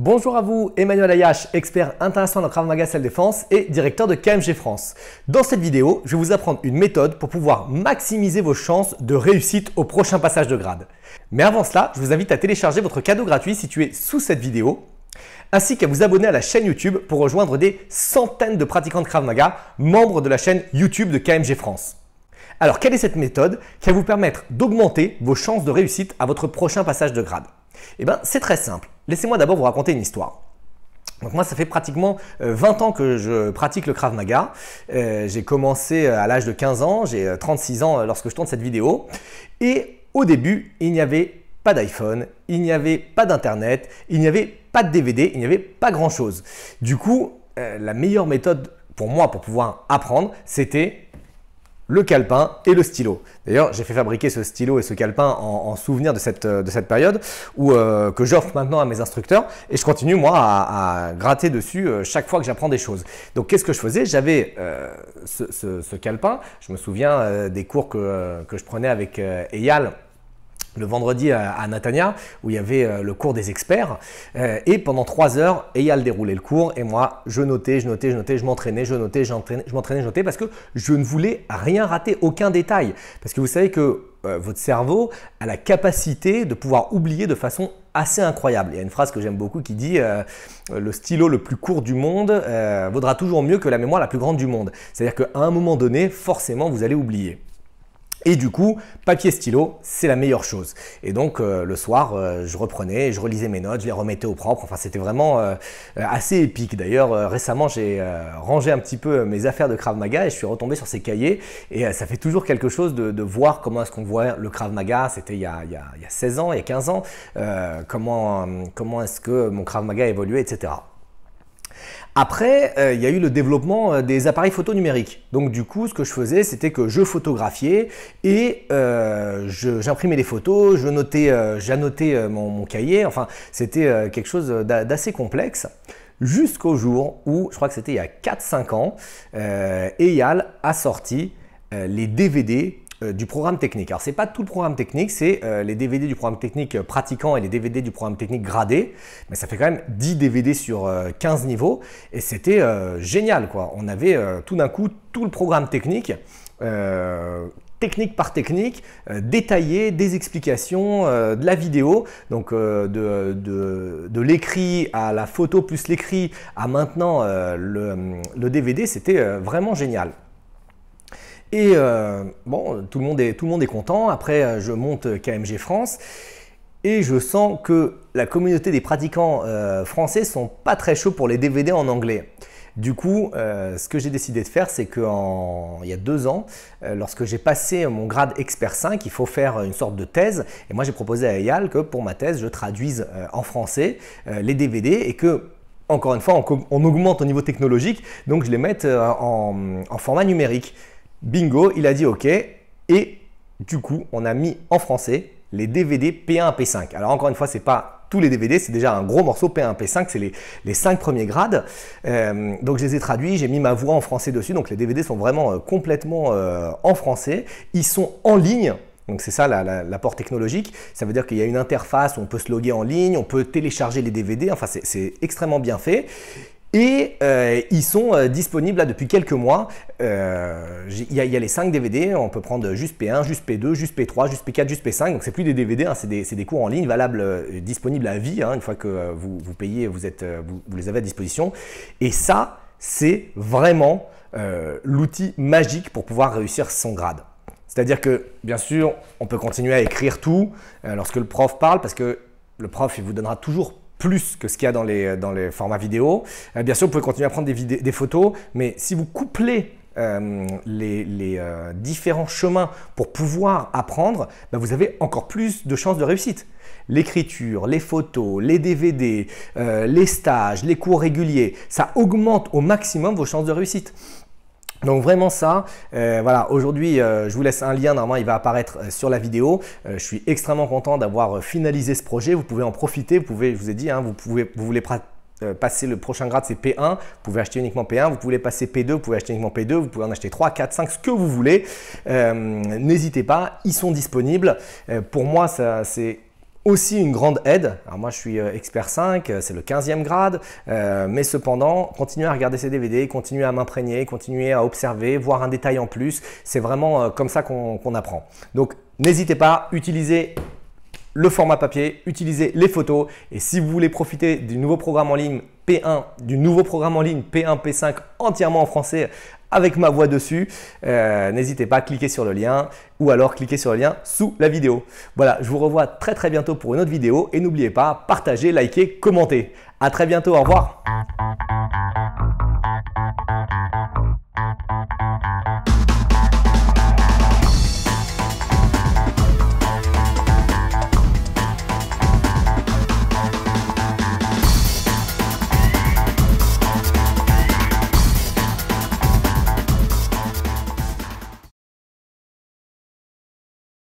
Bonjour à vous, Emmanuel Ayache, expert international en Krav Maga Self-Défense et directeur de KMG France. Dans cette vidéo, je vais vous apprendre une méthode pour pouvoir maximiser vos chances de réussite au prochain passage de grade. Mais avant cela, je vous invite à télécharger votre cadeau gratuit situé sous cette vidéo, ainsi qu'à vous abonner à la chaîne YouTube pour rejoindre des centaines de pratiquants de Krav Maga, membres de la chaîne YouTube de KMG France. Alors, quelle est cette méthode qui va vous permettre d'augmenter vos chances de réussite à votre prochain passage de grade? Eh bien, c'est très simple. Laissez-moi d'abord vous raconter une histoire. Donc moi, ça fait pratiquement 20 ans que je pratique le Krav Maga. J'ai commencé à l'âge de 15 ans, j'ai 36 ans lorsque je tourne cette vidéo. Et au début, il n'y avait pas d'iPhone, il n'y avait pas d'Internet, il n'y avait pas de DVD, il n'y avait pas grand-chose. Du coup, la meilleure méthode pour moi pour pouvoir apprendre, c'était le calepin et le stylo. D'ailleurs, j'ai fait fabriquer ce stylo et ce calepin en souvenir de cette période que j'offre maintenant à mes instructeurs et je continue moi à gratter dessus chaque fois que j'apprends des choses. Donc, qu'est-ce que je faisais? J'avais ce calepin. Je me souviens des cours que je prenais avec Eyal le vendredi à Natania, où il y avait le cours des experts. Et pendant 3 heures, Eyal déroulait le cours et moi, je notais, je m'entraînais, je m'entraînais, je notais parce que je ne voulais rien rater, aucun détail. Parce que vous savez que votre cerveau a la capacité de pouvoir oublier de façon assez incroyable. Il y a une phrase que j'aime beaucoup qui dit le stylo le plus court du monde vaudra toujours mieux que la mémoire la plus grande du monde. C'est-à-dire qu'à un moment donné, forcément, vous allez oublier. Et du coup, papier stylo, c'est la meilleure chose. Et donc, le soir, je reprenais, je relisais mes notes, je les remettais au propre. Enfin, c'était vraiment assez épique. D'ailleurs, récemment, j'ai rangé un petit peu mes affaires de Krav Maga et je suis retombé sur ces cahiers. Et ça fait toujours quelque chose de voir comment est-ce qu'on voit le Krav Maga. C'était il y a 16 ans, il y a 15 ans. Comment est-ce que mon Krav Maga a évolué, etc. Après, il y a eu le développement des appareils photo numériques. Donc du coup, ce que je faisais, c'était que je photographiais et j'imprimais les photos, j'annotais mon cahier. Enfin, c'était quelque chose d'assez complexe. Jusqu'au jour où, je crois que c'était il y a 4-5 ans, Eyal a sorti les DVD du programme technique. Alors, ce n'est pas tout le programme technique, c'est les DVD du programme technique pratiquant et les DVD du programme technique gradé. Mais ça fait quand même 10 DVD sur 15 niveaux et c'était génial, quoi. On avait tout d'un coup tout le programme technique, technique par technique, détaillé, des explications, de la vidéo, donc de l'écrit à la photo plus l'écrit à maintenant le DVD, c'était vraiment génial. Et bon, tout le monde est content. Après, je monte KMG France et je sens que la communauté des pratiquants français sont pas très chauds pour les DVD en anglais. Du coup, ce que j'ai décidé de faire, c'est qu'il y a 2 ans, lorsque j'ai passé mon grade Expert 5, il faut faire une sorte de thèse. Et moi, j'ai proposé à Eyal que pour ma thèse, je traduise en français les DVD et que, encore une fois, on augmente au niveau technologique, donc je les mette en format numérique. Bingo, il a dit OK et du coup, on a mis en français les DVD P1 à P5. Alors encore une fois, ce n'est pas tous les DVD, c'est déjà un gros morceau P1 à P5, c'est les 5 premiers grades. Donc je les ai traduits, j'ai mis ma voix en français dessus, donc les DVD sont vraiment complètement en français. Ils sont en ligne. Donc c'est ça l'apport technologique, ça veut dire qu'il y a une interface où on peut se loguer en ligne, on peut télécharger les DVD, enfin c'est extrêmement bien fait. Et ils sont disponibles là depuis quelques mois. Il y a les 5 DVD, on peut prendre juste P1, juste P2, juste P3, juste P4, juste P5. Donc c'est plus des DVD, hein, c'est des cours en ligne valables, disponibles à vie. Hein, une fois que vous payez, vous les avez à disposition. Et ça, c'est vraiment l'outil magique pour pouvoir réussir son grade. C'est-à-dire que, bien sûr, on peut continuer à écrire tout lorsque le prof parle, parce que le prof, il vous donnera toujours plus que ce qu'il y a dans les formats vidéo. Bien sûr, vous pouvez continuer à prendre des photos, mais si vous couplez les différents chemins pour pouvoir apprendre, ben vous avez encore plus de chances de réussite. L'écriture, les photos, les DVD, les stages, les cours réguliers, ça augmente au maximum vos chances de réussite. Donc vraiment ça, voilà, aujourd'hui je vous laisse un lien, normalement il va apparaître sur la vidéo. Je suis extrêmement content d'avoir finalisé ce projet, vous pouvez en profiter, je vous ai dit, hein, vous voulez passer le prochain grade, c'est P1, vous pouvez acheter uniquement P1, vous pouvez passer P2, vous pouvez acheter uniquement P2, vous pouvez en acheter 3, 4, 5, ce que vous voulez. N'hésitez pas, ils sont disponibles. Pour moi, c'est Aussi une grande aide, alors moi je suis expert 5, c'est le 15e grade, mais cependant, continuez à regarder ces DVD, continuez à m'imprégner, continuez à observer, voir un détail en plus, c'est vraiment comme ça qu'on apprend. Donc n'hésitez pas, utilisez le format papier, utilisez les photos et si vous voulez profiter du nouveau programme en ligne P1, P1, P5 entièrement en français avec ma voix dessus, n'hésitez pas à cliquer sur le lien ou alors cliquez sur le lien sous la vidéo. Voilà, je vous revois très bientôt pour une autre vidéo et n'oubliez pas, partagez, likez, commentez. À très bientôt, au revoir.